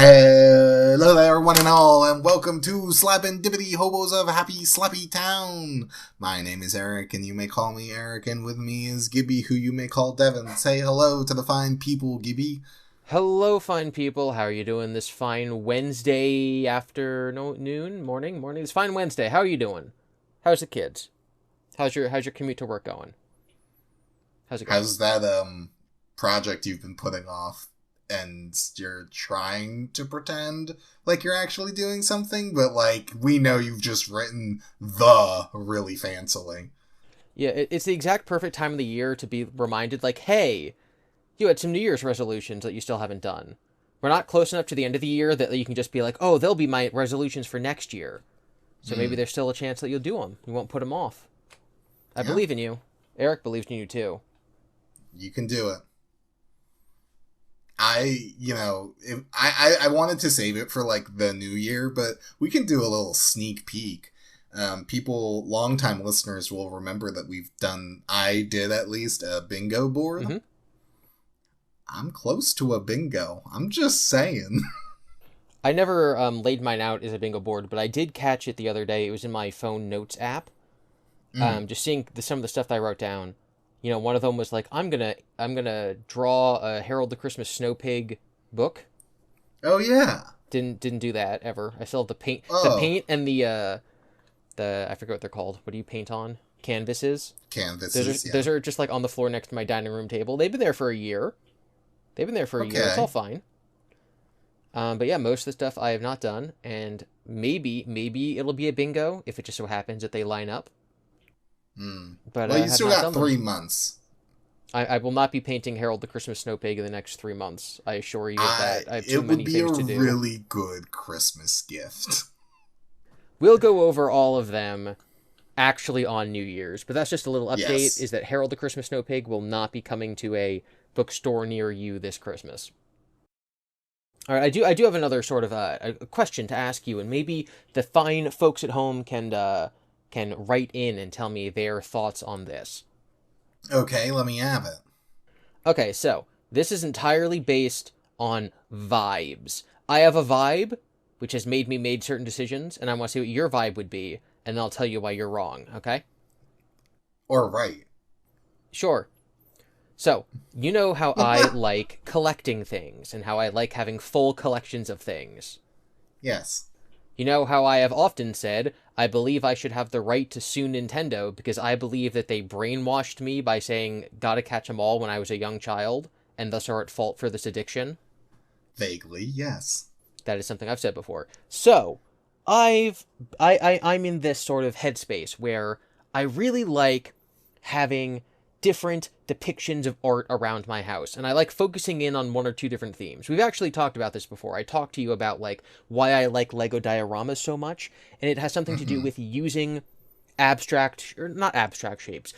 Hello there, one and all, and welcome to Slapendipity, Hobos of Happy Slappy Town. My name is Eric, and you may call me Eric, and with me is Gibby, who you may call Devon. Say hello to the fine people, Gibby. Hello, fine people. How are you doing this fine Wednesday morning? It's fine Wednesday. How are you doing? How's the kids? How's your commute to work going? How's it going? How's that project you've been putting off? And you're trying to pretend like you're actually doing something, but like we know you've just written the really fancily. Yeah, it's the exact perfect time of the year to be reminded, like, hey, you had some New Year's resolutions that you still haven't done. We're not close enough to the end of the year that you can just be like, oh, they'll be my resolutions for next year. So maybe there's still a chance that you'll do them. You won't put them off. I believe in you. Eric believes in you, too. You can do it. I wanted to save it for, like, the new year, but we can do a little sneak peek. Longtime listeners will remember that I did at least a bingo board. Mm-hmm. I'm close to a bingo. I'm just saying. I never laid mine out as a bingo board, but I did catch it the other day. It was in my phone notes app. Just seeing some of the stuff that I wrote down. You know, one of them was like, I'm gonna draw a Harold the Christmas Snow Pig book. Oh yeah. Didn't do that ever. I still have the paint, the paint and the I forget what they're called. What do you paint on? Canvases. Those are just like on the floor next to my dining room table. They've been there for a year. Year. It's all fine. But yeah, most of the stuff I have not done, and maybe it'll be a bingo if it just so happens that they line up. But well, you still got 3 months. I will not be painting Harold the Christmas Snow Pig in the next 3 months. I assure you of that. I have too many things to do. It would be a really good Christmas gift. We'll go over all of them actually on New Year's, but that's just a little update, is that Harold the Christmas Snow Pig will not be coming to a bookstore near you this Christmas. All right, I do have another sort of a question to ask you, and maybe the fine folks at home can write in and tell me their thoughts on this. Okay, let me have it. Okay, so this is entirely based on vibes. I have a vibe, which has made me make certain decisions, and I want to see what your vibe would be, and then I'll tell you why you're wrong, okay? Or right. Sure. So, you know how I like collecting things, and how I like having full collections of things. Yes. You know how I have often said, I believe I should have the right to sue Nintendo because I believe that they brainwashed me by saying, gotta catch 'em all when I was a young child, and thus are at fault for this addiction? Vaguely, yes. That is something I've said before. So, I'm in this sort of headspace where I really like having different depictions of art around my house, and I like focusing in on one or two different themes. We've actually talked about this before. I talked to you about like why I like Lego dioramas so much, and it has something to do with using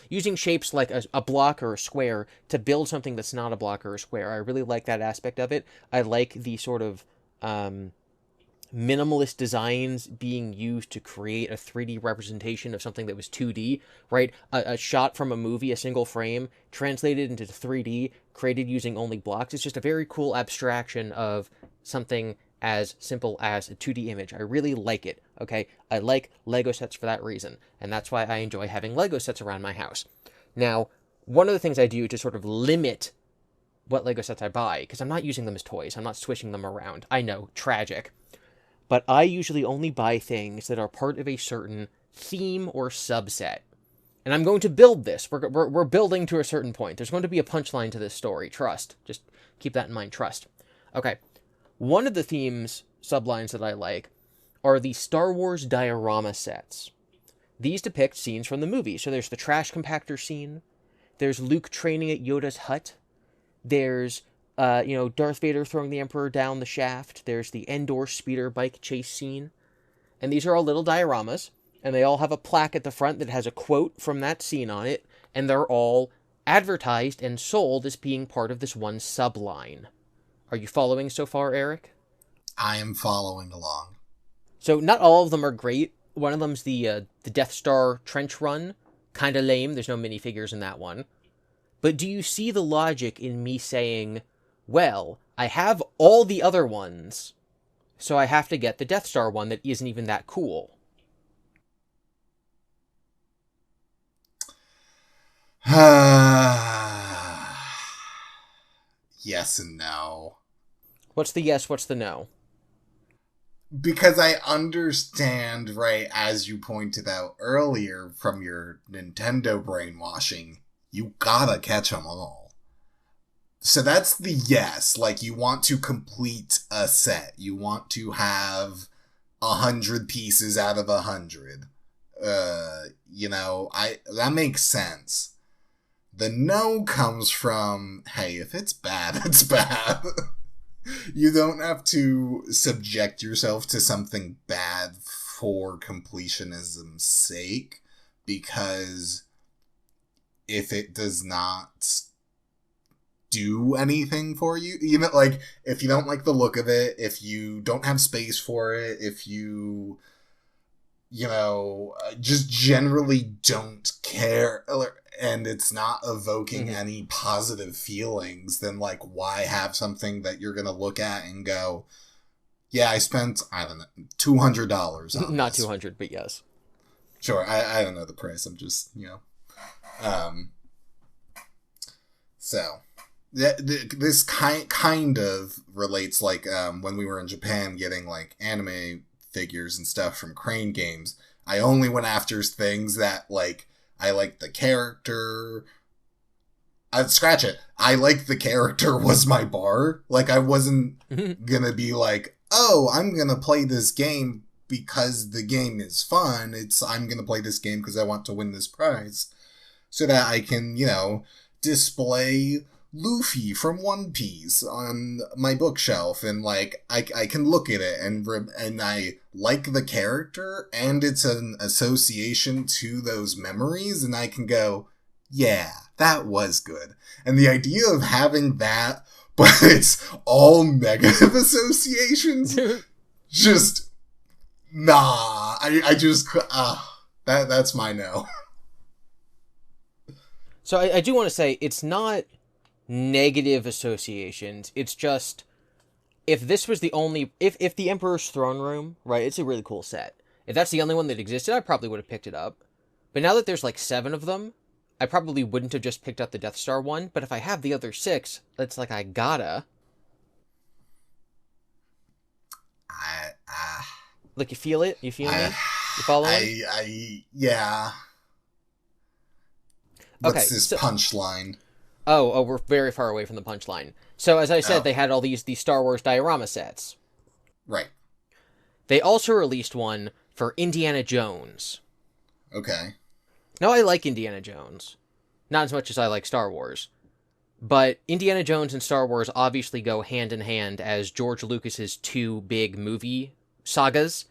using shapes like a block or a square to build something that's not a block or a square. I really like that aspect of it. I like the sort of minimalist designs being used to create a 3D representation of something that was 2D, right? A shot from a movie, a single frame, translated into 3D, created using only blocks. It's just a very cool abstraction of something as simple as a 2D image. I really like it, okay? I like Lego sets for that reason, and that's why I enjoy having Lego sets around my house. Now, one of the things I do to sort of limit what Lego sets I buy, because I'm not using them as toys, I'm not swishing them around. I know, tragic. But I usually only buy things that are part of a certain theme or subset. And I'm going to build this. We're building to a certain point. There's going to be a punchline to this story. Trust. Just keep that in mind. Trust. Okay. One of the themes, sublines that I like, are the Star Wars diorama sets. These depict scenes from the movie. So there's the trash compactor scene. There's Luke training at Yoda's hut. There's Darth Vader throwing the Emperor down the shaft. There's the Endor speeder bike chase scene. And these are all little dioramas, and they all have a plaque at the front that has a quote from that scene on it, and they're all advertised and sold as being part of this one subline. Are you following so far, Eric? I am following along. So not all of them are great. One of them's the Death Star trench run. Kind of lame. There's no minifigures in that one. But do you see the logic in me saying, well, I have all the other ones, So I have to get the Death Star one that isn't even that cool. Yes and no. What's the yes, what's the no? Because I understand, right, as you pointed out earlier from your Nintendo brainwashing, you gotta catch them all. So that's the yes. Like, you want to complete a set. You want to have 100 pieces out of 100. That makes sense. The no comes from, hey, if it's bad, it's bad. You don't have to subject yourself to something bad for completionism's sake, because if it does not do anything for you, like, if you don't like the look of it, if you don't have space for it, if you just generally don't care, and it's not evoking any positive feelings, then, like, why have something that you're gonna look at and go, yeah, I spent, I don't know, $200 on Not this. 200, but yes. Sure, I don't know the price, I'm just, so, this kind of relates, like, when we were in Japan getting, like, anime figures and stuff from Crane Games, I only went after things that, like, I liked the character. I'd scratch it. I liked the character was my bar. Like, I wasn't gonna be like, oh, I'm gonna play this game because the game is fun. I'm gonna play this game because I want to win this prize, so that I can, display Luffy from One Piece on my bookshelf, and, like, I can look at it and I like the character, and it's an association to those memories, and I can go, yeah, that was good. And the idea of having that, but it's all negative associations, just, nah, that's my no. So I do want to say, it's not negative associations. It's just, if this was the only, if the Emperor's Throne Room, right, it's a really cool set. If that's the only one that existed, I probably would have picked it up. But now that there's like 7 of them, I probably wouldn't have just picked up the Death Star one. But if I have the other 6, it's like I gotta. Like, you feel it? You feel me? You following? Yeah. What's this punchline? Oh, we're very far away from the punchline. So, as I said, they had all these Star Wars diorama sets. Right. They also released one for Indiana Jones. Okay. Now, I like Indiana Jones. Not as much as I like Star Wars. But Indiana Jones and Star Wars obviously go hand in hand as George Lucas's 2 big movie sagas.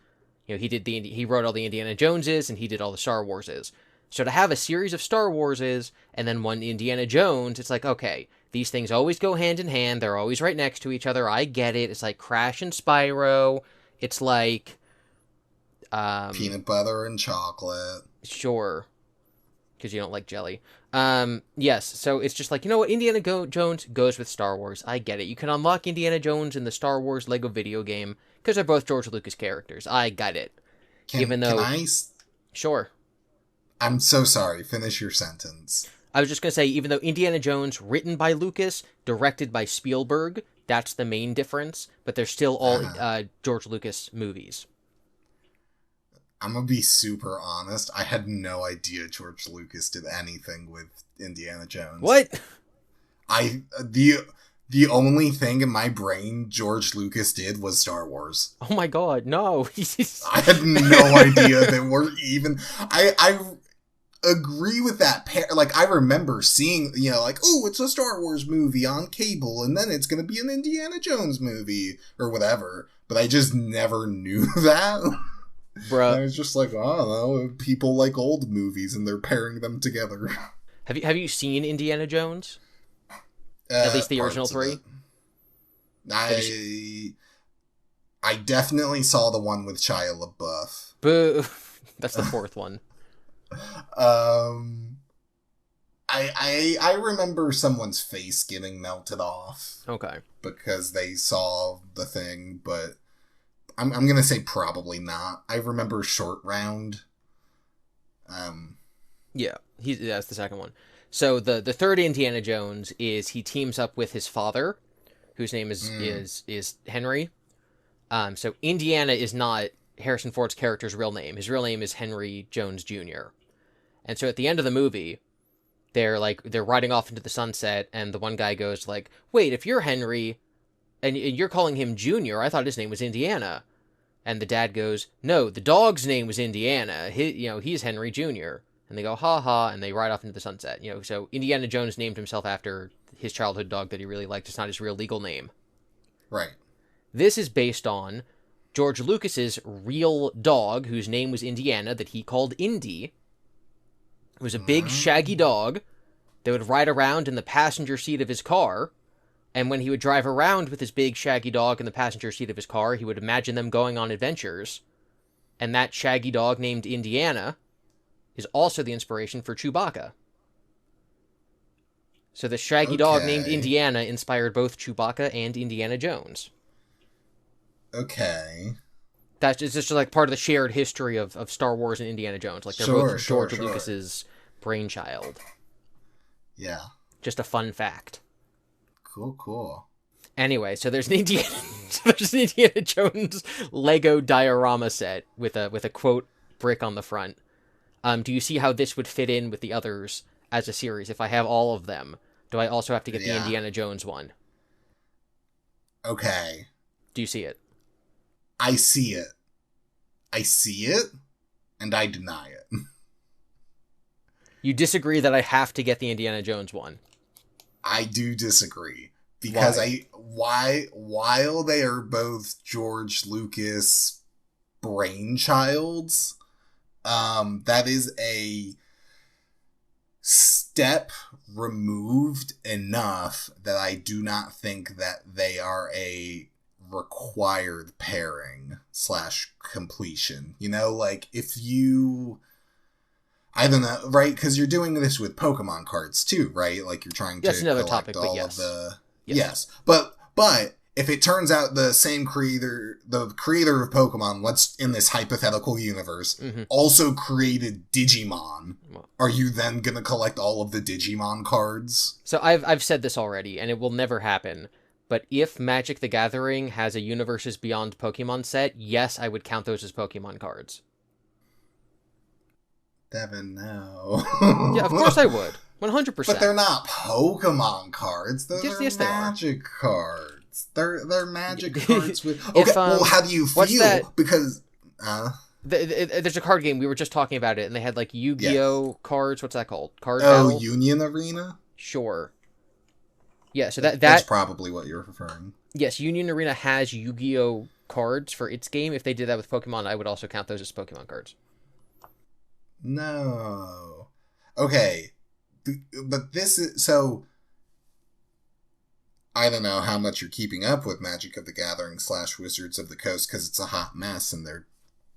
He wrote all the Indiana Joneses, and he did all the Star Warses. So to have a series of Star Warses, and then one Indiana Jones, it's like, okay, these things always go hand in hand, they're always right next to each other, I get it, it's like Crash and Spyro, it's like... peanut butter and chocolate. Sure. Because you don't like jelly. Yes, so it's just like, you know what, Indiana Jones goes with Star Wars, I get it. You can unlock Indiana Jones in the Star Wars Lego video game, because they're both George Lucas characters, I get it. Can I... Sure. I'm so sorry. Finish your sentence. I was just going to say, even though Indiana Jones, written by Lucas, directed by Spielberg, that's the main difference, but they're still all George Lucas movies. I'm going to be super honest. I had no idea George Lucas did anything with Indiana Jones. What? The only thing in my brain George Lucas did was Star Wars. Oh my god, no. I had no idea they were even... I agree with that pair. Like, I remember seeing, like, oh, it's a Star Wars movie on cable, and then it's going to be an Indiana Jones movie, or whatever. But I just never knew that. Bruh. I was just like, I don't know, people like old movies, and they're pairing them together. Have you seen Indiana Jones? At least the original 3? I definitely saw the one with Shia LaBeouf. Boo. That's the 4th one. I remember someone's face getting melted off. Okay. Because they saw the thing, but I'm gonna say probably not. I remember Short Round. Yeah, that's the second one. So the third Indiana Jones is he teams up with his father, whose name is Henry. So Indiana is not Harrison Ford's character's real name. His real name is Henry Jones Jr. And so at the end of the movie, they're riding off into the sunset, and the one guy goes like, "Wait, if you're Henry, and you're calling him Junior, I thought his name was Indiana." And the dad goes, "No, the dog's name was Indiana. He's Henry Jr." And they go, "Ha ha," and they ride off into the sunset. So Indiana Jones named himself after his childhood dog that he really liked. It's not his real legal name. Right. This is based on George Lucas's real dog, whose name was Indiana, that he called Indy. It was a big, shaggy dog that would ride around in the passenger seat of his car. And when he would drive around with his big, shaggy dog in the passenger seat of his car, he would imagine them going on adventures. And that shaggy dog named Indiana is also the inspiration for Chewbacca. So the shaggy dog named Indiana inspired both Chewbacca and Indiana Jones. Okay. That's just like part of the shared history of Star Wars and Indiana Jones. Like they're both George Lucas's brainchild. Yeah. Just a fun fact. Cool. Anyway, so there's an Indiana Jones Lego diorama set with a quote brick on the front. Do you see how this would fit in with the others as a series? If I have all of them, do I also have to get the Indiana Jones one? Okay. Do you see it? I see it. And I deny it. You disagree that I have to get the Indiana Jones one? I do disagree. Because while they are both George Lucas brainchilds, that is a step removed enough that I do not think that they are a required pairing / completion. Like if you, I don't know, right? Because you're doing this with Pokemon cards too, right? Like you're trying to collect all of the... Yes. But if it turns out the creator of Pokemon, let's in this hypothetical universe, also created Digimon, are you then going to collect all of the Digimon cards? So I've said this already, and it will never happen. But if Magic the Gathering has a Universes Beyond Pokemon set, yes, I would count those as Pokemon cards. Devon, no. Yeah, of course I would. 100%. But they're not Pokemon cards. Those are Magic cards. They're Magic cards with... Okay, well, how do you feel? Because... there's a card game. We were just talking about it, and they had, like, Yu-Gi-Oh! Cards. What's that called? Card Battle? Union Arena? Sure. Yeah, so that's probably what you're referring. Yes, Union Arena has Yu-Gi-Oh! Cards for its game. If they did that with Pokemon, I would also count those as Pokemon cards. No. Okay. But this is... So... I don't know how much you're keeping up with Magic of the Gathering / Wizards of the Coast, because it's a hot mess, and they're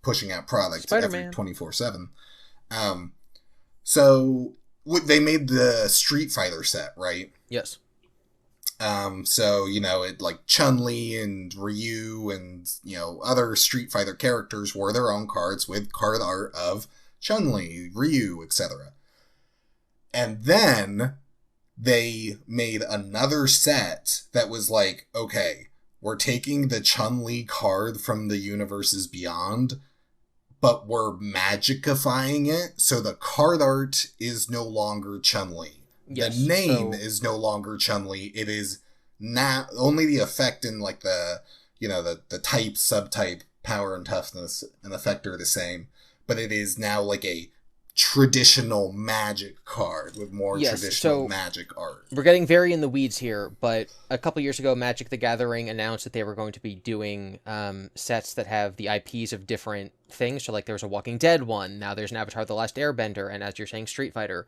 pushing out products Spider-Man. every 24/7. So... They made the Street Fighter set, right? Yes. So, it like Chun-Li and Ryu and, other Street Fighter characters wore their own cards with card art of Chun-Li, Ryu, etc. And then they made another set that was like, okay, we're taking the Chun-Li card from the Universes Beyond, but we're magicifying it, so the card art is no longer Chun-Li. Yes, the name is no longer Chun-Li. It is now only the effect and like the type, subtype, power and toughness and effect are the same, but it is now like a traditional Magic card with more traditional Magic art. We're getting very in the weeds here, but a couple years ago, Magic the Gathering announced that they were going to be doing sets that have the IPs of different things. So like there was a Walking Dead one, now there's an Avatar The Last Airbender, and as you're saying, Street Fighter.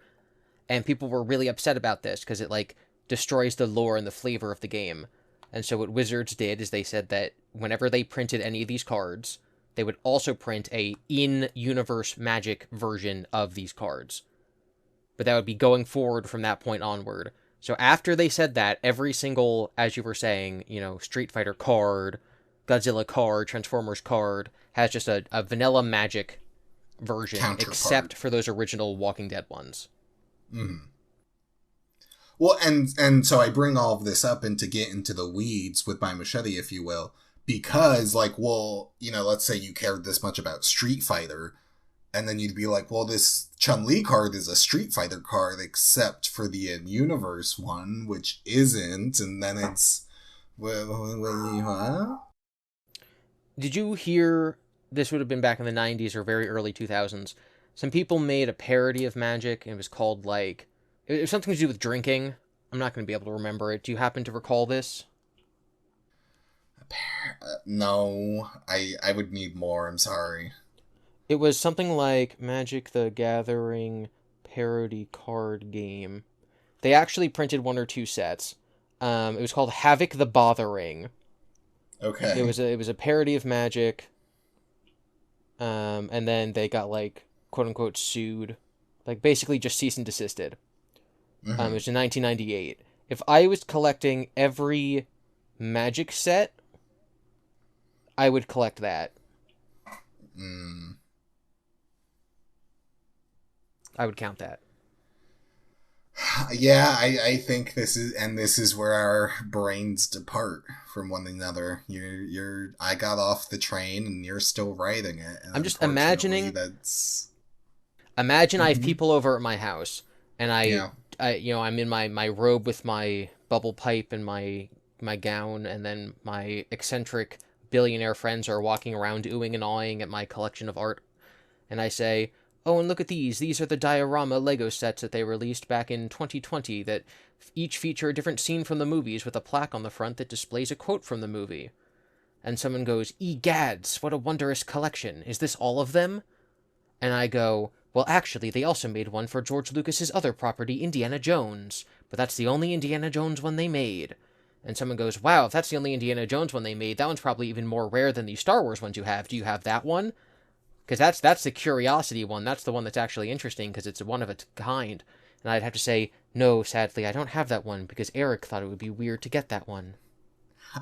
And people were really upset about this because it like destroys the lore and the flavor of the game. And so what Wizards did is they said that whenever they printed any of these cards, they would also print a in-universe Magic version of these cards. But that would be going forward from that point onward. So after they said that, every single, as you were saying, Street Fighter card, Godzilla card, Transformers card, has just a vanilla Magic version, Counterpart. except for those original Walking Dead ones. Mm. Well, and so I bring all of this up and to get into the weeds with my machete, if you will, because, like, well, you know, let's say you cared this much about Street Fighter, and then you'd be like, well, this Chun-Li card is a Street Fighter card, except for the in-universe one, which isn't, and then it's... Huh? Did you hear, this would have been back in the 90s or very early 2000s, some people made a parody of Magic, and it was called, like... It was something to do with drinking. I'm not going to be able to remember it. Do you happen to recall this? No, I would need more, I'm sorry. It was something like Magic the Gathering parody card game. They actually printed 1 or 2 sets. It was called Havoc the Bothering. Okay. It was a parody of Magic. And then they got, like, quote unquote sued. Like, basically just cease and desisted. Mm-hmm. It was in 1998. If I was collecting every Magic set, I would collect that. I would count that. Yeah, I think this is where our brains depart from one another. I got off the train and you're still riding it. I'm just imagining Imagine I have people over at my house, and I'm in my robe with my bubble pipe and my gown, and then my eccentric billionaire friends are walking around oohing and awing at my collection of art, and I say, oh, and look at these. These are the diorama Lego sets that they released back in 2020 that each feature a different scene from the movies with a plaque on the front that displays a quote from the movie. And someone goes, egads, what a wondrous collection. Is this all of them? And I go, well, actually, they also made one for George Lucas's other property, Indiana Jones. But that's the only Indiana Jones one they made. And someone goes, wow, if that's the only Indiana Jones one they made, that one's probably even more rare than the Star Wars ones you have. Do you have that one? Because that's the curiosity one. That's the one that's actually interesting because it's one of a kind. And I'd have to say, no, sadly, I don't have that one because Eric thought it would be weird to get that one.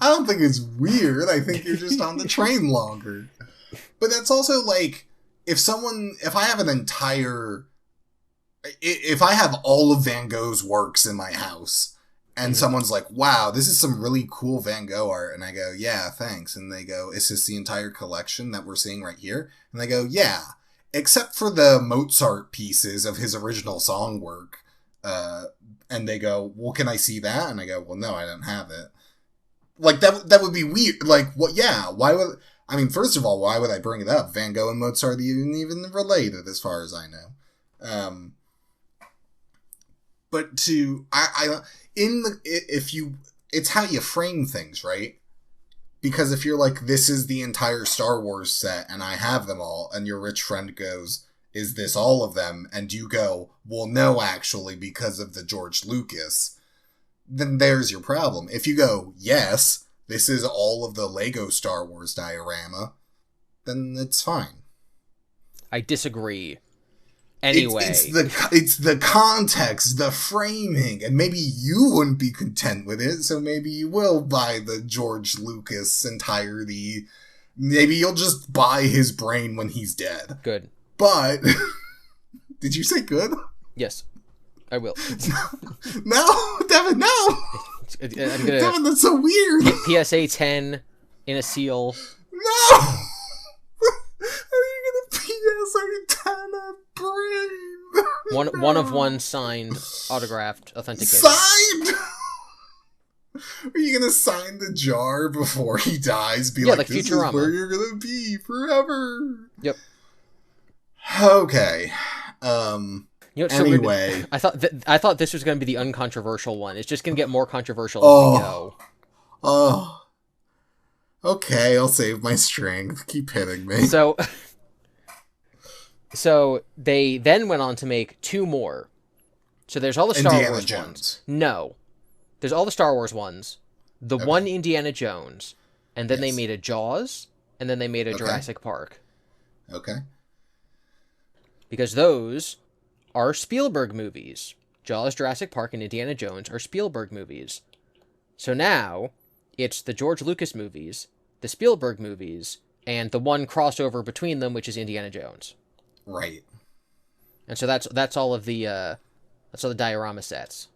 I don't think it's weird. I think you're just on the train longer. But that's also like, if I have all of Van Gogh's works in my house, and someone's like, wow, this is some really cool Van Gogh art. And I go, yeah, thanks. And they go, is this the entire collection that we're seeing right here? And they go, yeah, except for the Mozart pieces of his original song work. And they go, well, can I see that? And I go, well, no, I don't have it. Like, that would be weird. Like, what? Yeah, why would... I mean, first of all, why would I bring it up? Van Gogh and Mozart even related, as far as I know. But it's how you frame things, right? Because if you're like, this is the entire Star Wars set, and I have them all, and your rich friend goes, is this all of them? And you go, well, no, actually, because of the George Lucas, then there's your problem. If you go, yes, this is all of the Lego Star Wars diorama, then it's fine. I disagree. Anyway. It's the context, the framing, and maybe you wouldn't be content with it, so maybe you will buy the George Lucas entirety. Maybe you'll just buy his brain when he's dead. Good. But, did you say good? Yes, I will. No, Devon, no! Devon, that's so weird! PSA 10 in a seal. No! How are you gonna PSA 10 a brain? One of one signed, autographed, authenticated. Signed? Are you gonna sign the jar before he dies? Be like, this Futurama. Is where you're gonna be forever. Yep. Okay. Anyway, I thought this was going to be the uncontroversial one. It's just going to get more controversial as we go. Oh. Okay, I'll save my strength. Keep hitting me. So they then went on to make 2 more. So there's all the Star Indiana Wars Jones. ones. No. There's all the Star Wars ones. The one Indiana Jones. And then they made a Jaws. And then they made a Jurassic Park. Okay. Because those are Spielberg movies. Jaws, Jurassic Park, and Indiana Jones are Spielberg movies. So now, it's the George Lucas movies the Spielberg movies, and the one crossover between them, which is Indiana Jones. Right. And so that's all of the diorama sets.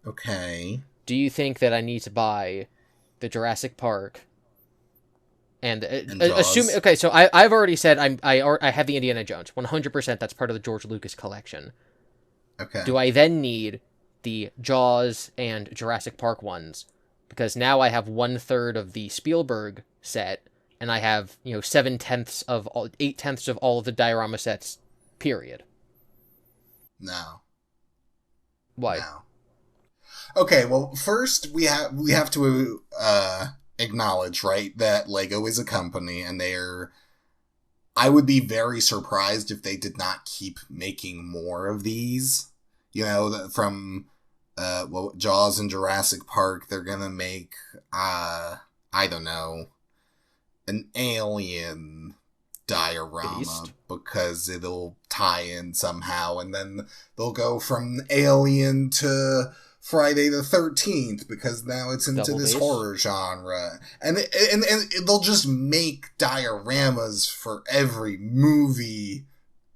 Okay. Do you think that I need to buy the Jurassic Park and assume? Jaws. Okay, so I've already said I have the Indiana Jones 100%. That's part of the George Lucas collection. Okay. Do I then need the Jaws and Jurassic Park ones? Because now I have 1/3 of the Spielberg set, and I have 8/10 of all of the diorama sets. Period. No. Why? No. Okay, well, first we have to acknowledge, right, that Lego is a company, and I would be very surprised if they did not keep making more of these. From Jaws and Jurassic Park, they're gonna make I don't know, an alien diorama Beast. because it'll tie in somehow, and then they'll go from Alien to Friday the 13th because now it's into Double this bass. horror genre, and they'll just make dioramas for every movie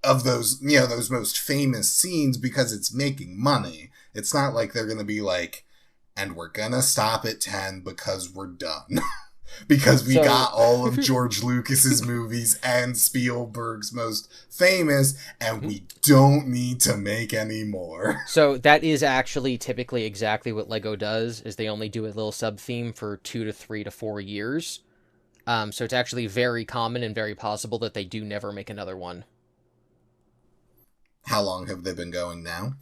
of those those most famous scenes because it's making money. It's not like they're gonna be like, and we're gonna stop at 10 because we're done. Because we got all of George Lucas's movies and Spielberg's most famous, and we don't need to make any more. So that is actually typically exactly what Lego does, is they only do a little sub-theme for 2 to 3 to 4 years. So it's actually very common and very possible that they do never make another one. How long have they been going now?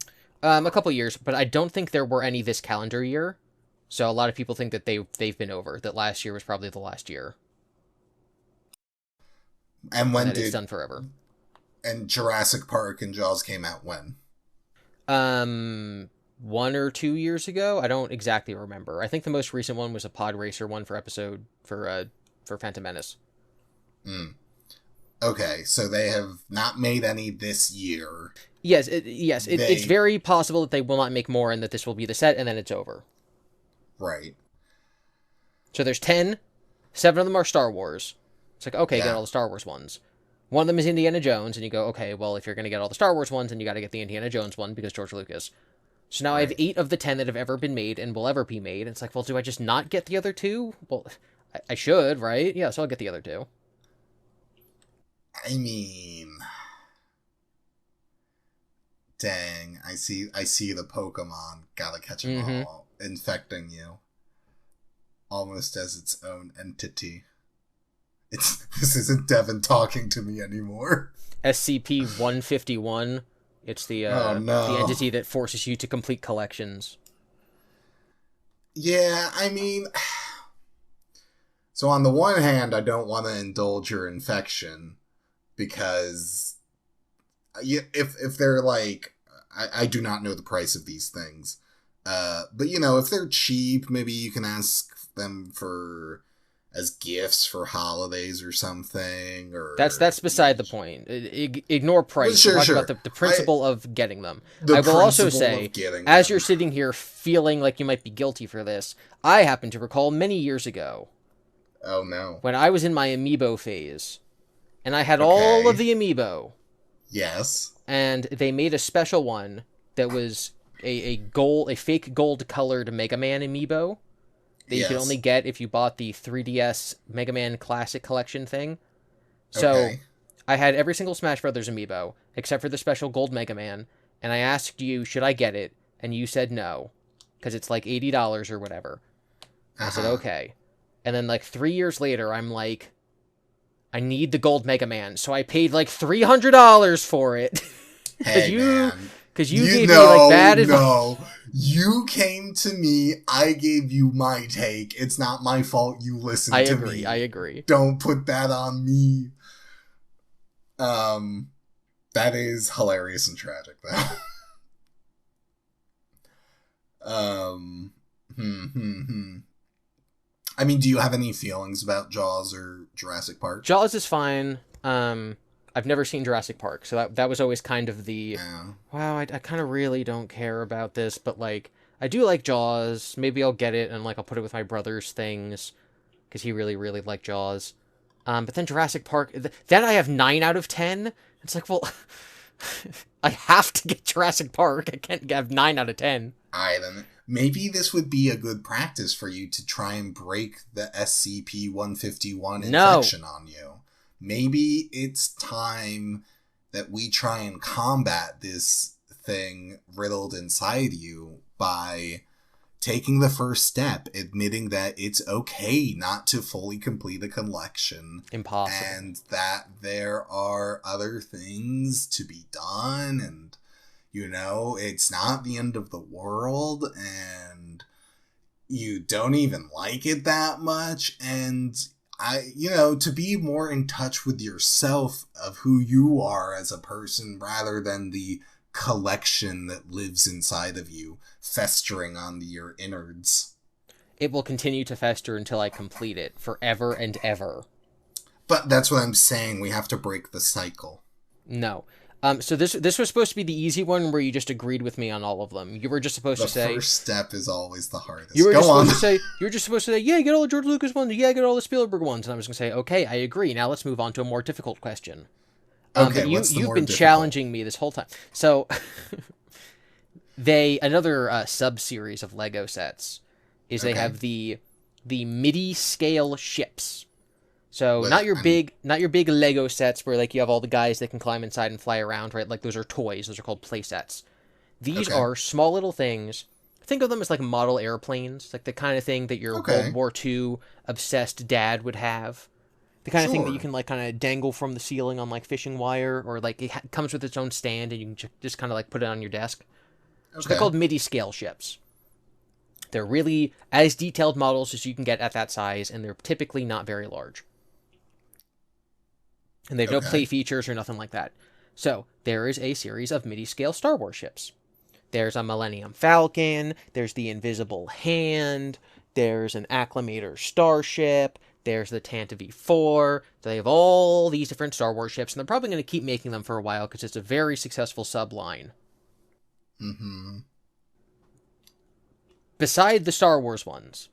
A couple years, but I don't think there were any this calendar year. So a lot of people think that they've been over, that last year was probably the last year. And when it's done forever. And Jurassic Park and Jaws came out when? 1 or 2 years ago? I don't exactly remember. I think the most recent one was a pod racer one for Phantom Menace. Okay, so they have not made any this year. Yes, it's very possible that they will not make more and that this will be the set and then it's over. Right. So there's 10, 7 of them are Star Wars. It's like, okay, get all the Star Wars ones. One of them is Indiana Jones, and you go, okay, well, if you're going to get all the Star Wars ones, then you got to get the Indiana Jones one because George Lucas. So now I have 8 of the 10 that have ever been made and will ever be made. And it's like, well, do I just not get the other 2? Well, I should, right? Yeah, so I'll get the other 2. I mean, dang, I see the Pokemon. Gotta catch them all. Infecting you. Almost as its own entity. This isn't Devon talking to me anymore. SCP-151. It's the the entity that forces you to complete collections. Yeah, I mean, so on the one hand, I don't want to indulge your infection because if they're like, I do not know the price of these things. But if they're cheap, maybe you can ask them as gifts for holidays or something. Or that's beside the point. Ignore price. Sure, Talk about the principle of getting them. I will also say, as you're sitting here feeling like you might be guilty for this, I happen to recall many years ago. Oh no! When I was in my amiibo phase, and I had all of the amiibo. Yes. And they made a special one that was a fake gold colored Mega Man amiibo that you could only get if you bought the 3DS Mega Man Classic Collection thing. So I had every single Smash Brothers amiibo except for the special gold Mega Man, and I asked you, should I get it? And you said no, because it's like $80 or whatever. I said okay, and then like 3 years later, I'm like, I need the gold Mega Man, so I paid like $300 for it. Hey, man. Because you gave me like bad advice. No, you came to me. I gave you my take. It's not my fault you listened to me. I agree. Don't put that on me. That is hilarious and tragic, though. I mean, do you have any feelings about Jaws or Jurassic Park? Jaws is fine. I've never seen Jurassic Park, so that was always kind of the, wow, I kind of really don't care about this, but, like, I do like Jaws. Maybe I'll get it, and, like, I'll put it with my brother's things. because he really, really liked Jaws. But then Jurassic Park, then I have 9 out of 10. It's like, well, I have to get Jurassic Park. I can't have 9 out of 10. I don't know. Maybe this would be a good practice for you to try and break the SCP-151 infection on you. Maybe it's time that we try and combat this thing riddled inside you by taking the first step, admitting that it's okay not to fully complete a collection. Impossible. And that there are other things to be done, and, you know, it's not the end of the world, and you don't even like it that much, and to be more in touch with yourself of who you are as a person rather than the collection that lives inside of you, festering on your innards. It will continue to fester until I complete it, forever and ever. But that's what I'm saying. We have to break the cycle. No. So this was supposed to be the easy one where you just agreed with me on all of them. You were just supposed to say... The first step is always the hardest. You were just supposed to say, yeah, get all the George Lucas ones, yeah, get all the Spielberg ones. And I was going to say, okay, I agree. Now let's move on to a more difficult question. Okay, but you've been challenging me this whole time. So, another sub-series of Lego sets is they have the MIDI scale ships. So not your big Lego sets where like you have all the guys that can climb inside and fly around, right? Like those are toys. Those are called play sets. These are small little things. Think of them as like model airplanes, like the kind of thing that your World War II obsessed dad would have. The kind of thing that you can like kind of dangle from the ceiling on like fishing wire, or like it comes with its own stand and you can just kind of like put it on your desk. So they're called MIDI scale ships. They're really as detailed models as you can get at that size, and they're typically not very large. And they have no play features or nothing like that. So there is a series of MIDI scale Star Wars ships. There's a Millennium Falcon. There's the Invisible Hand. There's an Acclamator Starship. There's the Tantive 4. So they have all these different Star Wars ships, and they're probably going to keep making them for a while because it's a very successful sub-line. Mm-hmm. Beside the Star Wars ones,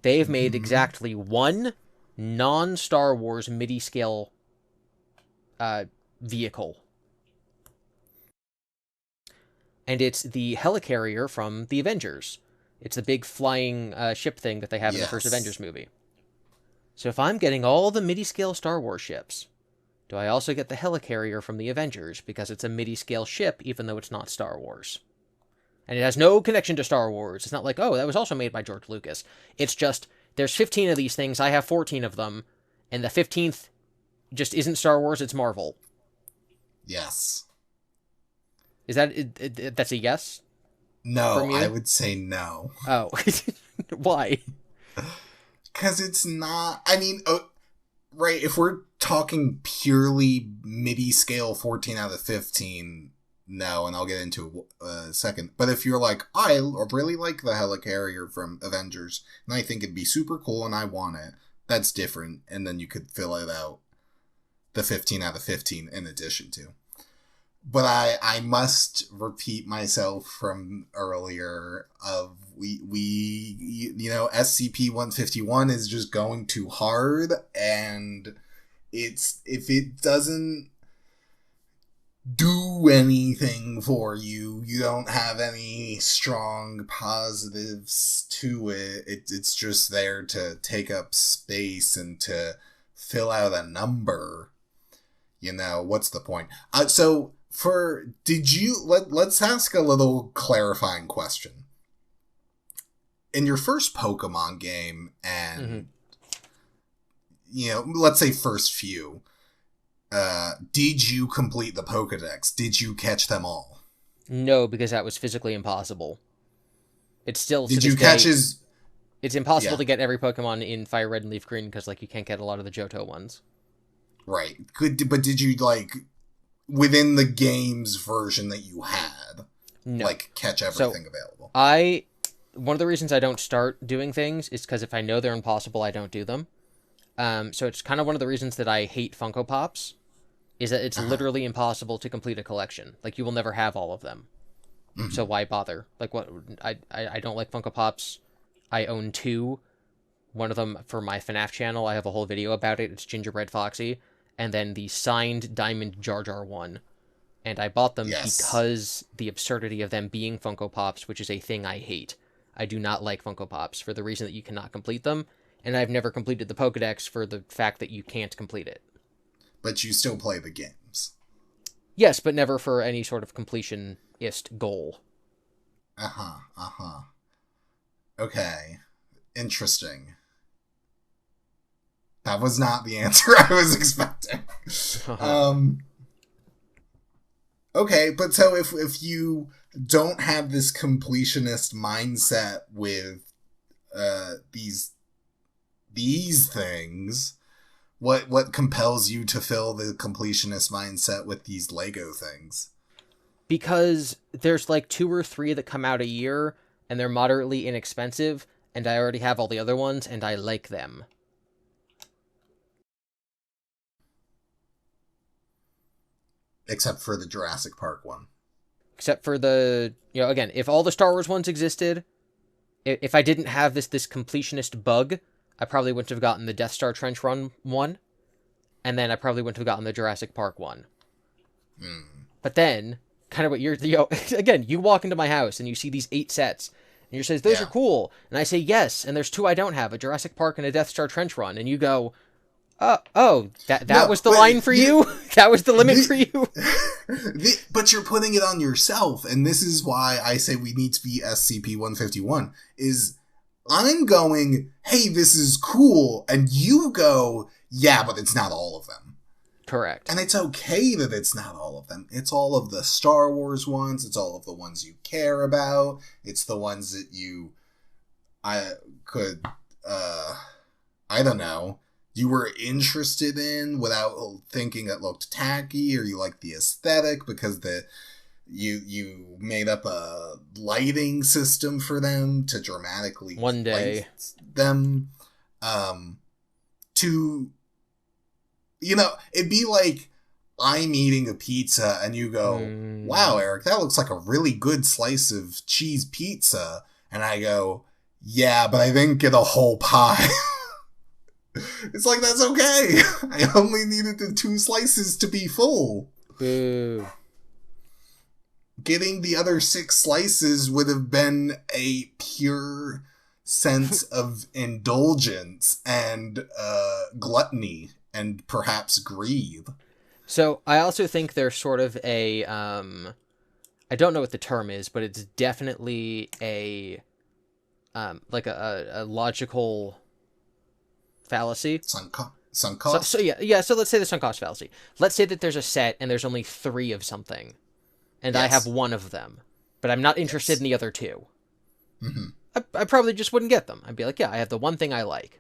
they've made exactly one non-Star Wars MIDI-scale vehicle. And it's the helicarrier from the Avengers. It's the big flying ship thing that they have in the first Avengers movie. So if I'm getting all the MIDI-scale Star Wars ships, do I also get the helicarrier from the Avengers because it's a MIDI-scale ship even though it's not Star Wars? And it has no connection to Star Wars. It's not like, oh, that was also made by George Lucas. It's just, there's 15 of these things, I have 14 of them, and the 15th just isn't Star Wars, it's Marvel. Yes. Is that, that's a yes? No, I would say no. Oh. Why? Because it's not, I mean, right, if we're talking purely MIDI scale 14 out of 15, no, and I'll get into a second. But if you're like, I really like the helicarrier from Avengers, and I think it'd be super cool and I want it, that's different, and then you could fill it out, the 15 out of 15 in addition to. But I must repeat myself from earlier of SCP-151 is just going too hard, and if it doesn't do anything for you, you don't have any strong positives to it. It's just there to take up space and to fill out a number. What's the point? Let's ask a little clarifying question. In your first Pokemon game, and let's say first few, did you complete the Pokedex? Did you catch them all? No, because that was physically impossible. It's still Did you catch his? It's impossible to get every Pokemon in Fire Red and Leaf Green because you can't get a lot of the Johto ones. Right. But did you within the game's version that you had, catch everything available? One of the reasons I don't start doing things is because if I know they're impossible, I don't do them. So it's kind of one of the reasons that I hate Funko Pops, is that it's literally impossible to complete a collection. You will never have all of them. Mm-hmm. So why bother? I don't like Funko Pops. I own 2. One of them for my FNAF channel, I have a whole video about it. It's Gingerbread Foxy. And then the signed Diamond Jar Jar one. And I bought them Yes. because the absurdity of them being Funko Pops, which is a thing I hate. I do not like Funko Pops for the reason that you cannot complete them, and I've never completed the Pokedex for the fact that you can't complete it. But you still play the games. Yes, but never for any sort of completionist goal. Uh-huh, uh-huh. Okay. Interesting. That was not the answer I was expecting. Okay, but so if you don't have this completionist mindset with these things, what compels you to fill the completionist mindset with these Lego things? Because there's like 2 or 3 that come out a year, and they're moderately inexpensive, and I already have all the other ones, and I like them. Except for the Jurassic Park one. Except for the, again, if all the Star Wars ones existed, if I didn't have this completionist bug, I probably wouldn't have gotten the Death Star Trench Run one, and then I probably wouldn't have gotten the Jurassic Park one. But then, kind of what you're, again, you walk into my house and you see these 8 sets, and you say, those are cool, and I say yes, and there's 2 I don't have, a Jurassic Park and a Death Star Trench Run, and you go, that was the line for you? That was the limit for you? But you're putting it on yourself, and this is why I say we need to be SCP-151, is I'm going, hey, this is cool, and you go, yeah, but it's not all of them. Correct. And it's okay that it's not all of them. It's all of the Star Wars ones, it's all of the ones you care about, it's the ones that I don't know, you were interested in without thinking it looked tacky, or you like the aesthetic because you made up a lighting system for them to dramatically one day them to, it'd be like I'm eating a pizza and you go, wow, Eric, that looks like a really good slice of cheese pizza, and I go, yeah, but I didn't get a whole pie. It's like, that's okay. I only needed the 2 slices to be full. Boo. Getting the other 6 slices would have been a pure sense of indulgence and gluttony and perhaps greed. So I also think there's sort of a, I don't know what the term is, but it's definitely a, like a logical fallacy. Sunk cost? So let's say the sunk cost fallacy. Let's say that there's a set and there's only 3 of something, and I have 1 of them, but I'm not interested in the other 2. Mm-hmm. I probably just wouldn't get them. I'd be like, yeah, I have the one thing I like.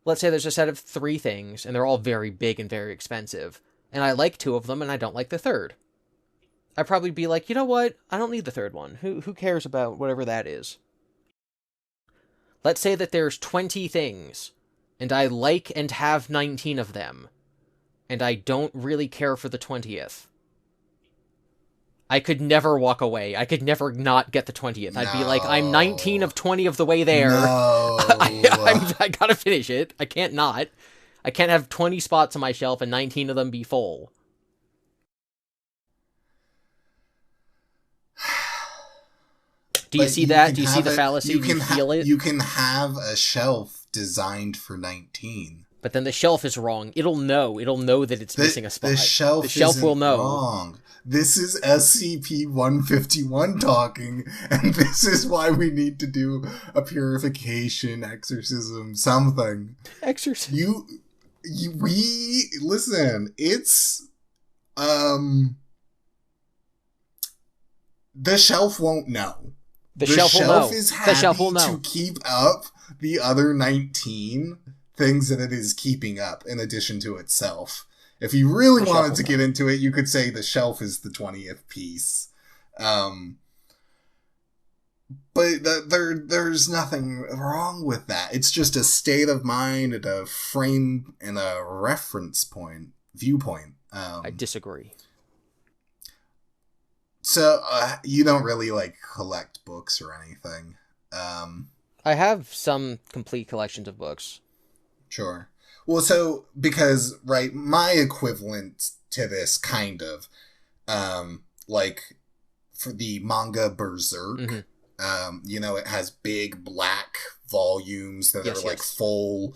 Let's say there's a set of 3 things, and they're all very big and very expensive, and I like 2 of them, and I don't like the third. I'd probably be like, you know what? I don't need the third one. Who cares about whatever that is? Let's say that there's 20 things, and I like and have 19 of them, and I don't really care for the 20th. I could never walk away. I could never not get the 20th. I'd be like, I'm 19 of 20 of the way there. No. I gotta finish it. I can't not. I can't have 20 spots on my shelf and 19 of them be full. Do you see that? Do you see the fallacy? Do you feel it? You can have a shelf designed for 19. But then the shelf is wrong. It'll know. It'll know that it's missing a spot. The shelf will know. Wrong. This is SCP-151 talking, and this is why we need to do a purification, exorcism, something. Exorcism. Listen, it's, the shelf won't know. The shelf will know. Is happy to keep up the other 19 things that it is keeping up in addition to itself. If you really wanted to get into it, you could say the shelf is the 20th piece. But there's nothing wrong with that. It's just a state of mind and a frame and a reference viewpoint. I disagree. So, you don't really, collect books or anything. I have some complete collections of books. Sure. Well, so because right, my equivalent to this kind of, like for the manga Berserk, it has big black volumes that are like full,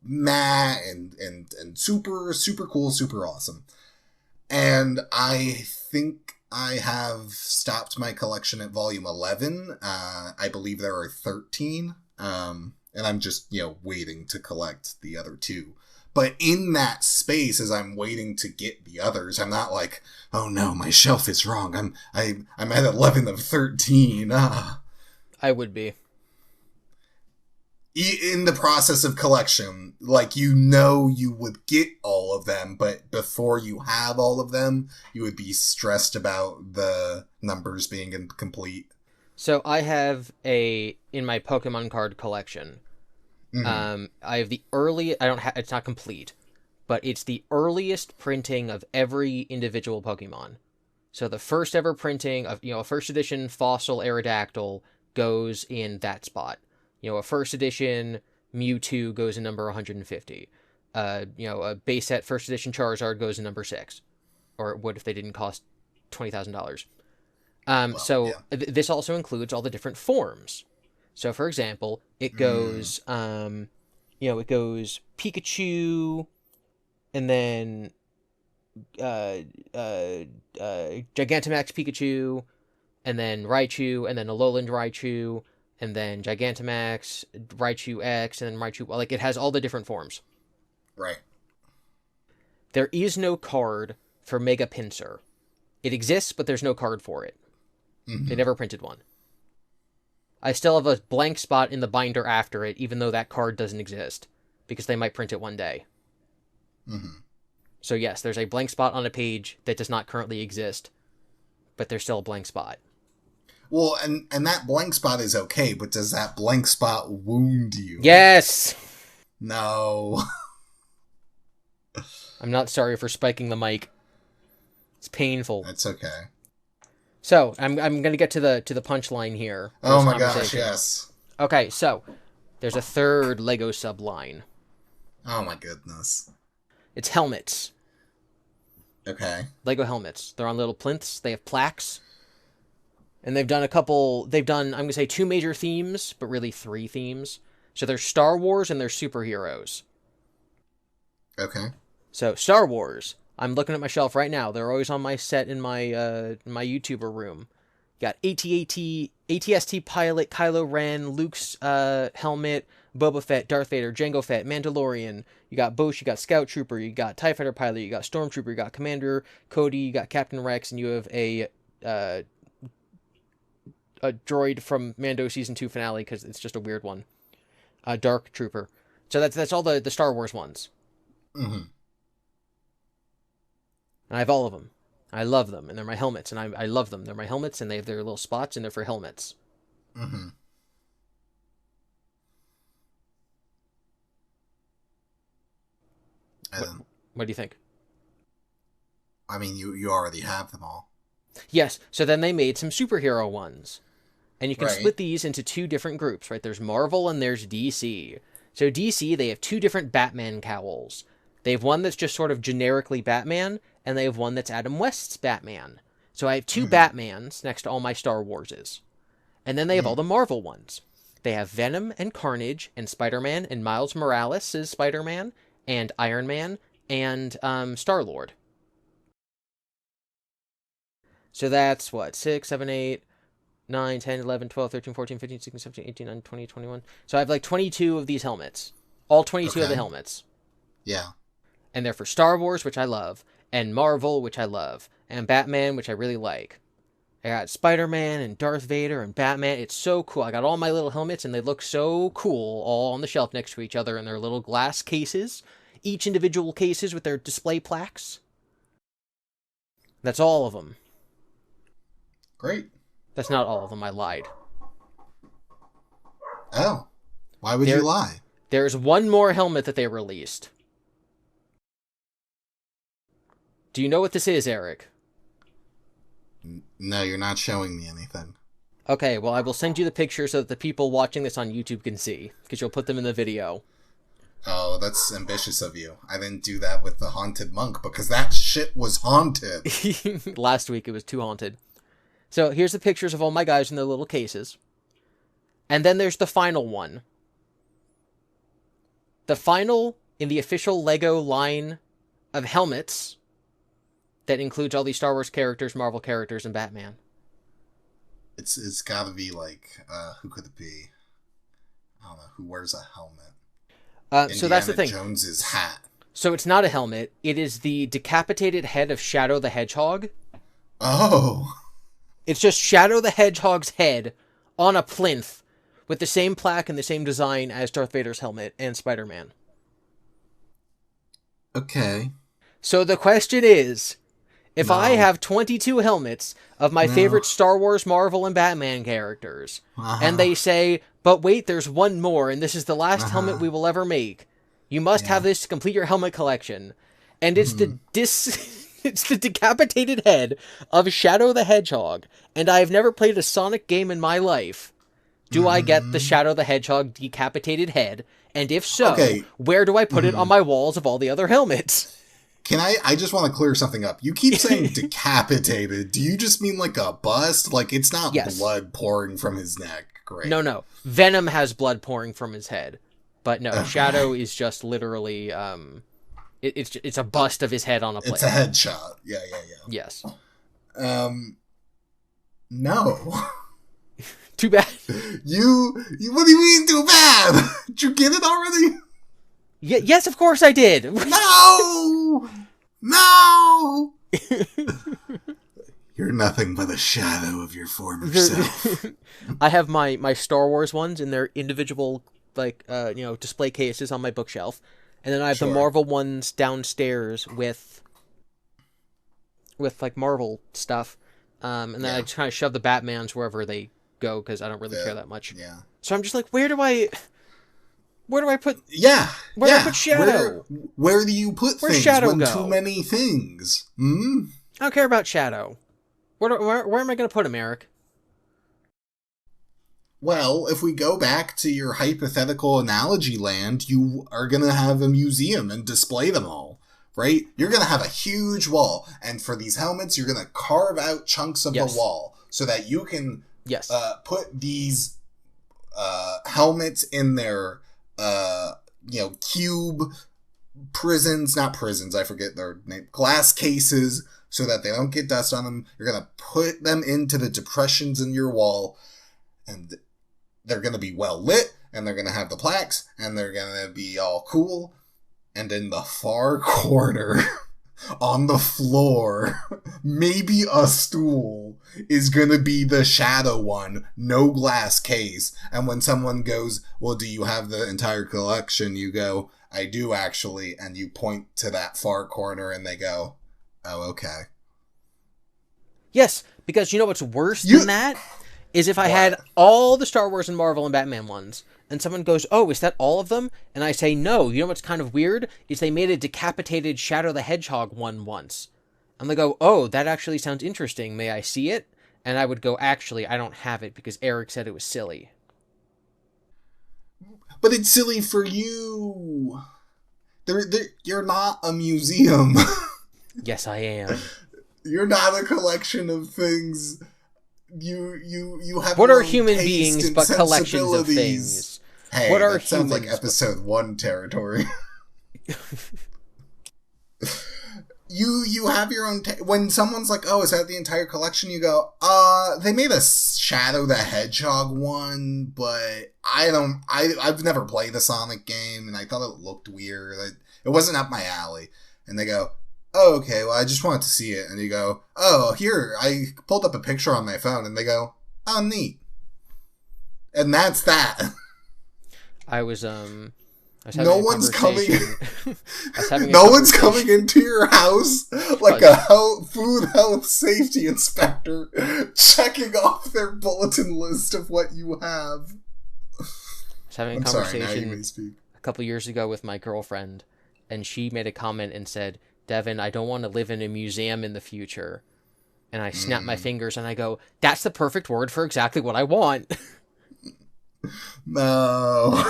matte and super cool, super awesome. And I think I have stopped my collection at volume 11. I believe there are 13. And I'm just, waiting to collect the other two. But in that space, as I'm waiting to get the others, I'm not like, oh no, my shelf is wrong. I'm at 11 of 13. I would be. In the process of collection, like, you would get all of them, but before you have all of them, you would be stressed about the numbers being incomplete. So I have in my Pokemon card collection, I have the it's not complete, but it's the earliest printing of every individual Pokemon. So the first ever printing of, a first edition Fossil Aerodactyl goes in that spot. A first edition Mewtwo goes in number 150. A base set first edition Charizard goes in number 6. Or it would if they didn't cost $20,000. This also includes all the different forms. So, for example, it goes, it goes Pikachu, and then Gigantamax Pikachu, and then Raichu, and then Alolan Raichu, and then Gigantamax, Raichu X, and then Raichu... Like, it has all the different forms. Right. There is no card for Mega Pinsir. It exists, but there's no card for it. They never printed one. I still have a blank spot in the binder after it, even though that card doesn't exist, because they might print it one day. So yes, there's a blank spot on a page that does not currently exist, but there's still a blank spot. Well, and that blank spot is okay, but does that blank spot wound you? Yes! No. I'm not sorry for spiking the mic. It's painful. That's okay. So, I'm going to get to the punchline here. Oh my gosh, yes. Okay, so, there's a third Lego subline. Oh my goodness. It's helmets. Okay. Lego helmets. They're on little plinths. They have plaques. And they've done, I'm going to say 2 major themes, but really 3 themes. So there's Star Wars and there's superheroes. Okay. So, Star Wars. I'm looking at my shelf right now. They're always on my set in my my YouTuber room. You got AT-ST pilot, Kylo Ren, Luke's helmet, Boba Fett, Darth Vader, Jango Fett, Mandalorian. You got Bosch, you got Scout Trooper, you got TIE Fighter pilot, you got Stormtrooper, you got Commander Cody, you got Captain Rex, and you have a droid from Mando Season 2 finale, because it's just a weird one. Dark Trooper. So that's all the Star Wars ones. And I have all of them. I love them, and they're my helmets, and I love them. They're my helmets, and they have their little spots, and they're for helmets. What do you think? I mean, you already have them all. Yes, so then they made some superhero ones. And you can split these into 2 different groups, right? There's Marvel and there's DC. So DC, they have 2 different Batman cowls. They have one that's just sort of generically Batman, and they have one that's Adam West's Batman. So I have 2 Batmans next to all my Star Warses. And then they have all the Marvel ones. They have Venom and Carnage and Spider-Man and Miles Morales is Spider-Man and Iron Man and Star-Lord. So that's what? 6, 7, 8, 9, 10, 11, 12, 13, 14, 15, 16, 17, 18, 19, 20, 21. So I have like 22 of these helmets. All 22 of the helmets. Yeah. And they're for Star Wars, which I love, and Marvel, which I love, and Batman, which I really like. I got Spider-Man and Darth Vader and Batman. It's so cool. I got all my little helmets, and they look so cool all on the shelf next to each other in their little glass cases. Each individual cases with their display plaques. That's all of them. Great. That's not all of them. I lied. Oh. Why would you lie? There's one more helmet that they released. Do you know what this is, Eric? No, you're not showing me anything. Okay, well, I will send you the picture so that the people watching this on YouTube can see, because you'll put them in the video. Oh, that's ambitious of you. I didn't do that with the haunted monk because that shit was haunted. Last week it was too haunted. So here's the pictures of all my guys in their little cases. And then there's the final one. The final in the official LEGO line of helmets that includes all these Star Wars characters, Marvel characters, and Batman. It's gotta be like, who could it be? I don't know, who wears a helmet? So that's the thing. Jones's hat. So it's not a helmet. It is the decapitated head of Shadow the Hedgehog. Oh. It's just Shadow the Hedgehog's head on a plinth with the same plaque and the same design as Darth Vader's helmet and Spider-Man. Okay. So the question is, if I have 22 helmets of my favorite Star Wars, Marvel, and Batman characters, and they say, but wait, there's one more, and this is the last helmet we will ever make, you must have this to complete your helmet collection, and it's it's the decapitated head of Shadow the Hedgehog, and I've never played a Sonic game in my life. Do I get the Shadow the Hedgehog decapitated head? And if so, where do I put it on my walls of all the other helmets? Can I just want to clear something up. You keep saying decapitated. Do you just mean like a bust? Like it's not blood pouring from his neck. Great. No. Venom has blood pouring from his head. But no, Shadow is just literally, it's a bust of his head on a plate. It's a headshot. Yeah. Yes. No. Too bad. You, what do you mean too bad? Did you get it already? Yes, of course I did. No! You're nothing but a shadow of your former self. I have my Star Wars ones in their individual, display cases on my bookshelf. And then I have the Marvel ones downstairs with like Marvel stuff. And then I just kind of shove the Batmans wherever they go because I don't really care that much. Yeah. So I'm just like, where do I put? Yeah. Where do I put Shadow? Where do you put Where's things Shadow when go? too many things? I don't care about Shadow. Where am I going to put him, Eric? Well, if we go back to your hypothetical analogy land, you are going to have a museum and display them all, right? You're going to have a huge wall, and for these helmets, you're going to carve out chunks of the wall so that you can put these helmets in their cube not prisons, I forget their name, glass cases, so that they don't get dust on them. You're going to put them into the depressions in your wall, and they're going to be well lit, and they're going to have the plaques, and they're going to be all cool. And in the far corner, on the floor, maybe a stool, is going to be the Shadow one, no glass case. And when someone goes, well, do you have the entire collection? You go, I do actually. And you point to that far corner and they go, oh, okay. Yes, because you know what's worse than that? Is if I had all the Star Wars and Marvel and Batman ones, and someone goes, oh, is that all of them? And I say, no. You know what's kind of weird? Is they made a decapitated Shadow the Hedgehog one once. And they go, oh, that actually sounds interesting. May I see it? And I would go, actually, I don't have it because Eric said it was silly. But it's silly for you. You're not a museum. Yes, I am. You're not a collection of things. You have. What are human beings but collections of things? Hey, what are that sounds like episode 1 territory. You have your own. When someone's like, "Oh, is that the entire collection?" You go, they made a Shadow the Hedgehog one, but I've never played a Sonic game, and I thought it looked weird. It wasn't up my alley." And they go, oh, okay, well, I just wanted to see it. And you go, oh, here, I pulled up a picture on my phone. And they go, oh, neat. And that's that. I was having no one's coming. No one's coming into your house like a food health safety inspector checking off their bulletin list of what you have. I was having a conversation a couple years ago with my girlfriend, and she made a comment and said, Devon, I don't want to live in a museum in the future. And I snap my fingers and I go, that's the perfect word for exactly what I want. No.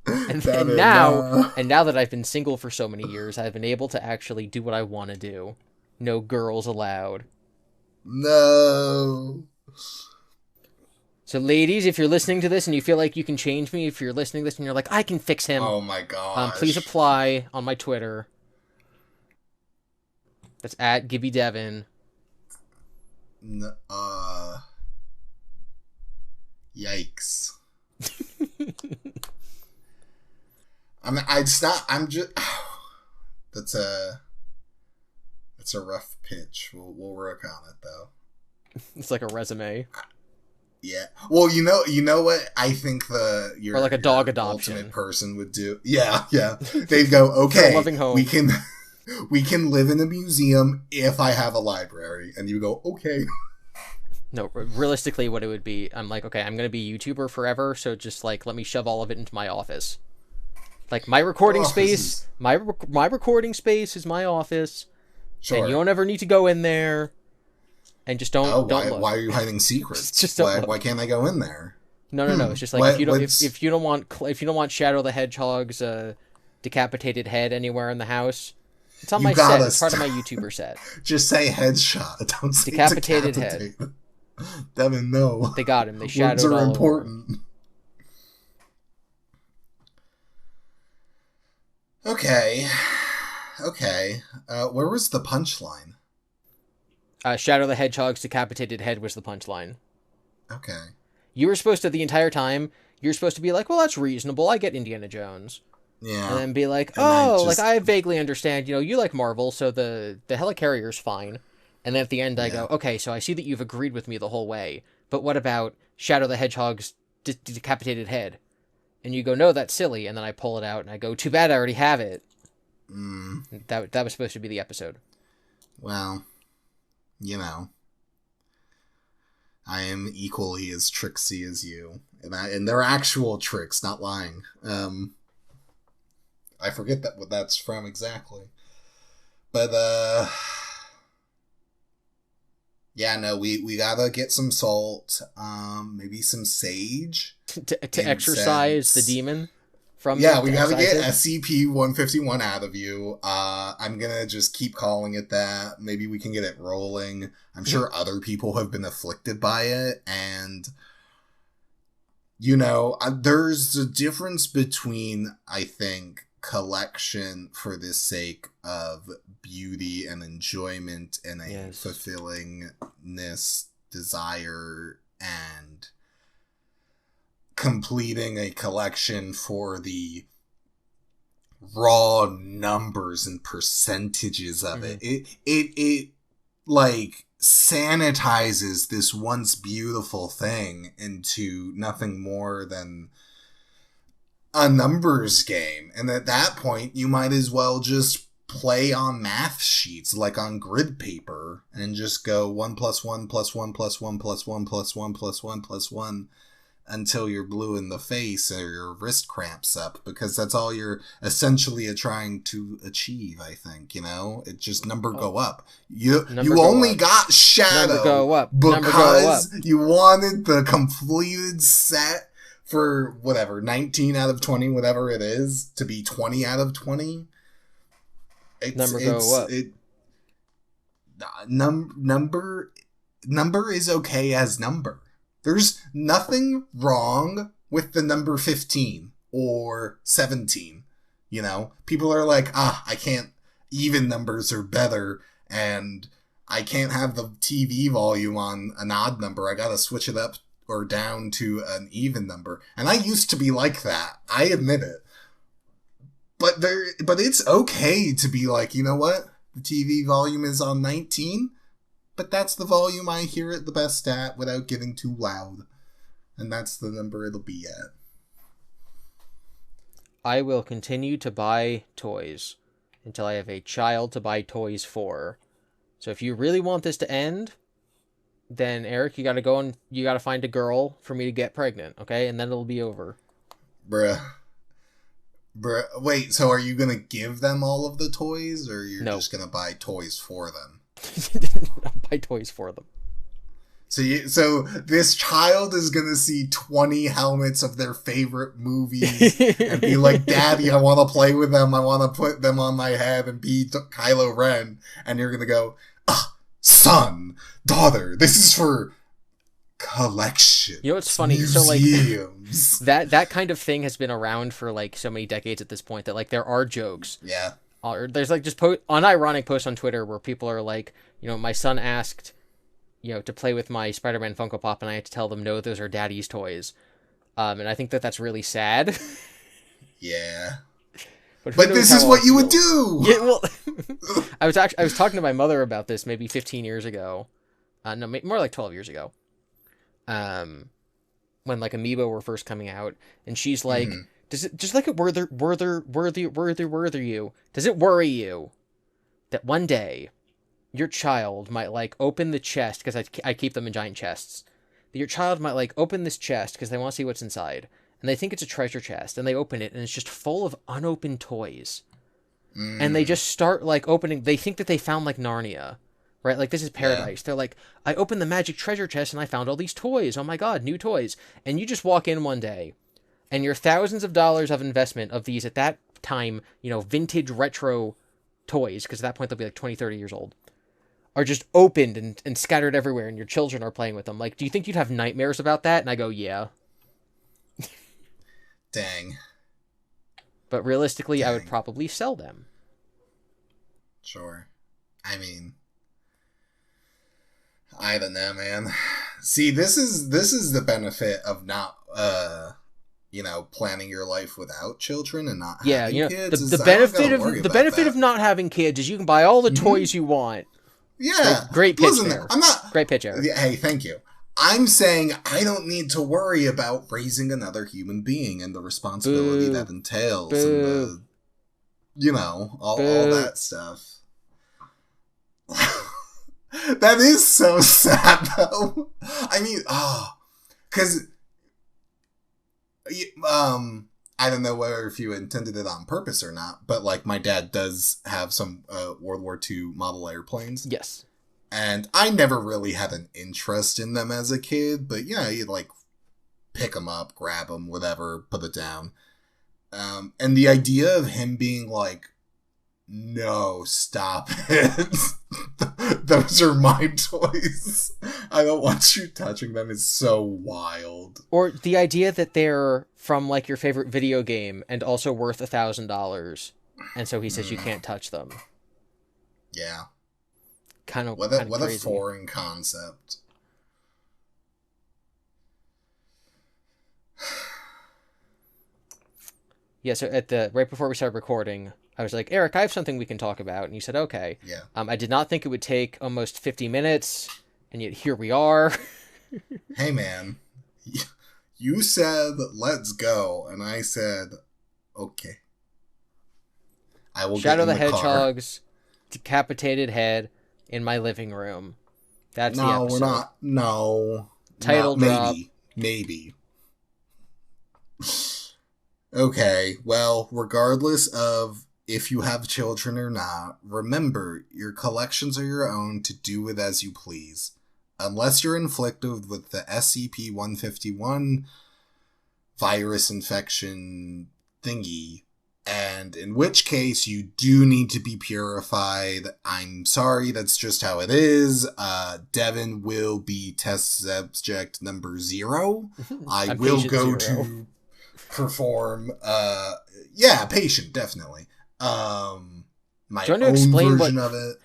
And now that I've been single for so many years, I've been able to actually do what I want to do. No girls allowed. No. So ladies, if you're listening to this and you feel like you can change me, if you're listening to this and you're like, I can fix him. Oh my gosh. Please apply on my Twitter. That's at Gibby Devon. Yikes. I'm just that's a rough pitch. We'll work on it though. It's like a resume. Yeah. Well, you know what I think or like a dog adoption ultimate person would do. Yeah. They'd go, okay, loving home. we can live in a museum if I have a library, and you go, okay. No, realistically, what it would be, I'm like, okay, I'm gonna be a YouTuber forever, so just like let me shove all of it into my office. Like my recording space, my recording space is my office, sure. And you don't ever need to go in there, and just don't look. Why are you hiding secrets? Just why can't I go in there? No. It's just like if you don't want Shadow the Hedgehog's decapitated head anywhere in the house, it's on my set. It's part of my YouTuber set. Just say headshot. Don't say decapitated head. Devon, no. They got him. They shadowed Words are all important. Over. Okay. Where was the punchline? Shadow the Hedgehog's decapitated head was the punchline. Okay. You were supposed to, the entire time, you're supposed to be like, well, that's reasonable. I get Indiana Jones. Yeah. And then be like, I vaguely understand. You like Marvel, so the helicarrier's fine. And then at the end, I go, okay, so I see that you've agreed with me the whole way. But what about Shadow the Hedgehog's decapitated head? And you go, no, that's silly. And then I pull it out and I go, too bad I already have it. That was supposed to be the episode. Well, I am equally as tricksy as you. And they're actual tricks, not lying. I forget what that's from exactly. But, yeah, no, we gotta get some salt, maybe some sage. To exorcise the demon from we gotta get SCP-151 out of you. I'm gonna just keep calling it that. Maybe we can get it rolling. I'm sure other people have been afflicted by it, and there's a difference between, I think, collection for the sake of beauty and enjoyment and a fulfillingness, desire, and completing a collection for the raw numbers and percentages of it. It like sanitizes this once beautiful thing into nothing more than a numbers game. And at that point, you might as well just play on math sheets, like on grid paper, and just go 1 + 1 + 1 + 1 + 1 + 1 + 1 + 1 until you're blue in the face or your wrist cramps up, because that's all you're essentially trying to achieve, I think, It just go up. You only got Shadow number go up. Because you wanted the completed set for whatever, 19 out of 20, whatever it is, to be 20 out of 20. Go up. Number is okay as number. There's nothing wrong with the number 15 or 17. People are like, I can't, even numbers are better, and I can't have the TV volume on an odd number. I gotta switch it up or down to an even number. And I used to be like that. I admit it. But it's okay to be like, you know what? The TV volume is on 19, but that's the volume I hear it the best at without getting too loud. And that's the number it'll be at. I will continue to buy toys until I have a child to buy toys for. So if you really want this to end, then Eric, you gotta find a girl for me to get pregnant, okay? And then it'll be over. Bruh, wait, so are you gonna give them all of the toys, or you're just gonna buy toys for them? buy toys for them. So this child is gonna see 20 helmets of their favorite movies and be like, Daddy, I want to play with them. I want to put them on my head and be Kylo Ren. And you're gonna go, son, daughter, this is for collection. You know what's funny? Museums. So that kind of thing has been around for like so many decades at this point that like there are jokes. Yeah. Or there's like just unironic posts on Twitter where people are like, my son asked, to play with my Spider-Man Funko Pop, and I had to tell them, no, those are Daddy's toys. And I think that that's really sad. Yeah. But this is what you would do. Yeah, well, I was talking to my mother about this maybe 15 years ago. No, more like 12 years ago. When like Amiibo were first coming out, and she's like, does it just like it worthy you? Does it worry you that one day your child might like open the chest, because I keep them in giant chests, that your child might like open this chest because they want to see what's inside, and they think it's a treasure chest, and they open it and it's just full of unopened toys, and they just start like opening, they think that they found like Narnia, right? Like this is paradise. Yeah. They're like, I opened the magic treasure chest and I found all these toys. Oh my God, new toys. And you just walk in one day and your thousands of dollars of investment of these at that time, vintage retro toys, because at that point they'll be like 20, 30 years old, are just opened and scattered everywhere, and your children are playing with them. Like, do you think you'd have nightmares about that? And I go, yeah. Dang. But realistically, I would probably sell them. Sure. I mean, I don't know, man. See, this is the benefit of not, planning your life without children and not having kids. The benefit of not having kids is you can buy all the toys you want. Yeah. Great pitch there. Great pitch, Eric. Hey, thank you. I'm saying I don't need to worry about raising another human being and the responsibility that entails and all that stuff. That is so sad, though. I mean, because, I don't know whether if you intended it on purpose or not, but like my dad does have some World War II model airplanes. Yes. And I never really had an interest in them as a kid, but you'd like pick them up, grab them, whatever, put it down. And the idea of him being like, no, stop it. Those are my toys. I don't want you touching them is so wild. Or the idea that they're from like your favorite video game and also worth $1,000. And so he says you can't touch them. Yeah. What a foreign concept. Yeah, so right before we started recording, I was like, Eric, I have something we can talk about. And you said, okay. Yeah. I did not think it would take almost 50 minutes, and yet here we are. Hey, man. You said, let's go. And I said, okay. I will Shadow get in the Hedgehog's decapitated head in my living room. That's the episode. No, we're not. No. Title drop. Maybe. Okay, well, regardless of if you have children or not, remember, your collections are your own to do with as you please. Unless you're inflicted with the SCP-151 virus infection thingy, and in which case you do need to be purified. I'm sorry, that's just how it is. Devon will be test subject number 0. I will go 0. To perform, patient, definitely. My own version of it.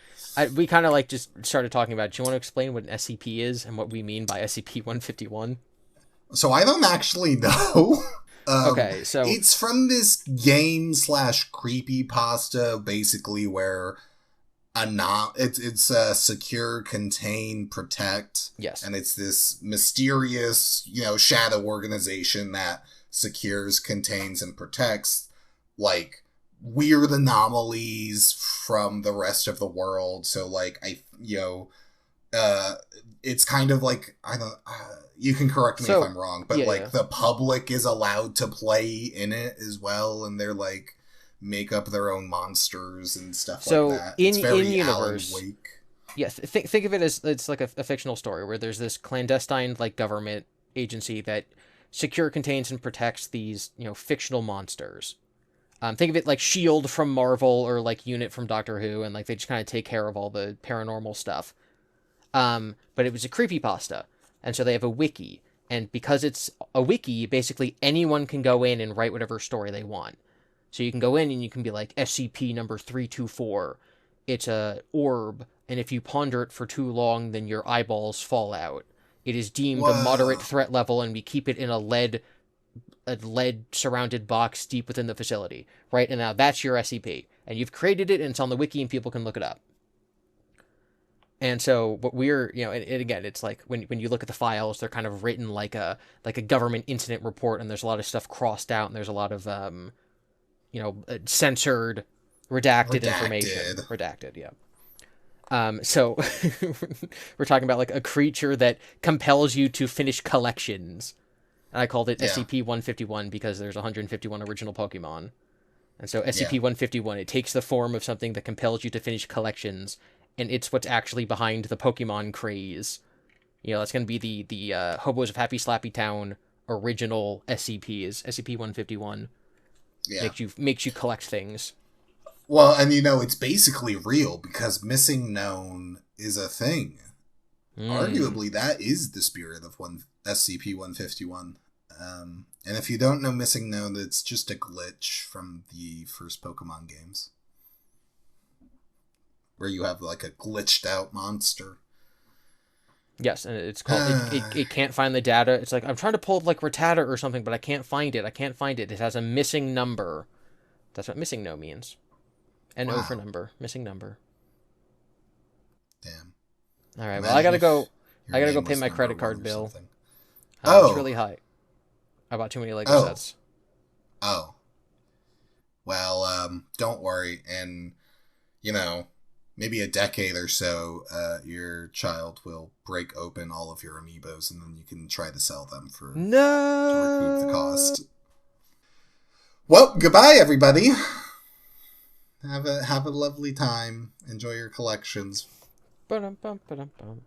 We kind of like just started talking about it. Do you want to explain what an SCP is and what we mean by SCP-151? So I don't actually know. Okay, so it's from this game / creepypasta, basically, where it's secure, contain, protect. Yes. And it's this mysterious, shadow organization that secures, contains, and protects, like, weird anomalies from the rest of the world. So, like, it's kind of like, you can correct me if I'm wrong, but the public is allowed to play in it as well, and they're like make up their own monsters and stuff like that. In universe, yeah, think of it as it's like a fictional story where there's this clandestine like government agency that secure, contains, and protects these fictional monsters. Think of it like Shield from Marvel or like Unit from Doctor Who, and like they just kind of take care of all the paranormal stuff. But it was a creepypasta, and so they have a wiki, and because it's a wiki, basically anyone can go in and write whatever story they want. So you can go in and you can be like SCP number 324. It's a orb, and if you ponder it for too long, then your eyeballs fall out. It is deemed a moderate Whoa. threat level, and we keep it in a lead surrounded box deep within the facility, right? And now that's your SCP, and you've created it, and it's on the wiki, and people can look it up. And so what we're, and again, it's like when you look at the files, they're kind of written like a government incident report, and there's a lot of stuff crossed out, and there's a lot of censored, redacted information, redacted, yeah. So we're talking about like a creature that compels you to finish collections. And I called it Yeah. SCP-151 because there's 151 original Pokemon. And so Yeah. SCP-151, it takes the form of something that compels you to finish collections, and it's what's actually behind the Pokemon craze. That's going to be the Hobos of Happy Slappy Town original SCPs. SCP-151 Yeah. makes you collect things. Well, and it's basically real because missing known is a thing. Arguably, that is the spirit of SCP-151. And if you don't know missing known, it's just a glitch from the first Pokemon games, where you have like a glitched out monster. Yes, and it's called it can't find the data. It's like I'm trying to pull like Rattata or something, but I can't find it. It has a missing number. That's what missing no means. N-O for number. Missing number. Damn. All right, well, I gotta go pay my credit card bill. It's really high. I bought too many Lego sets. Oh. Well, don't worry. And, maybe a decade or so, your child will break open all of your amiibos, and then you can try to sell them to recoup the cost. Well, goodbye, everybody. Have a lovely time. Enjoy your collections. Ba-dum-bum, ba-dum-bum.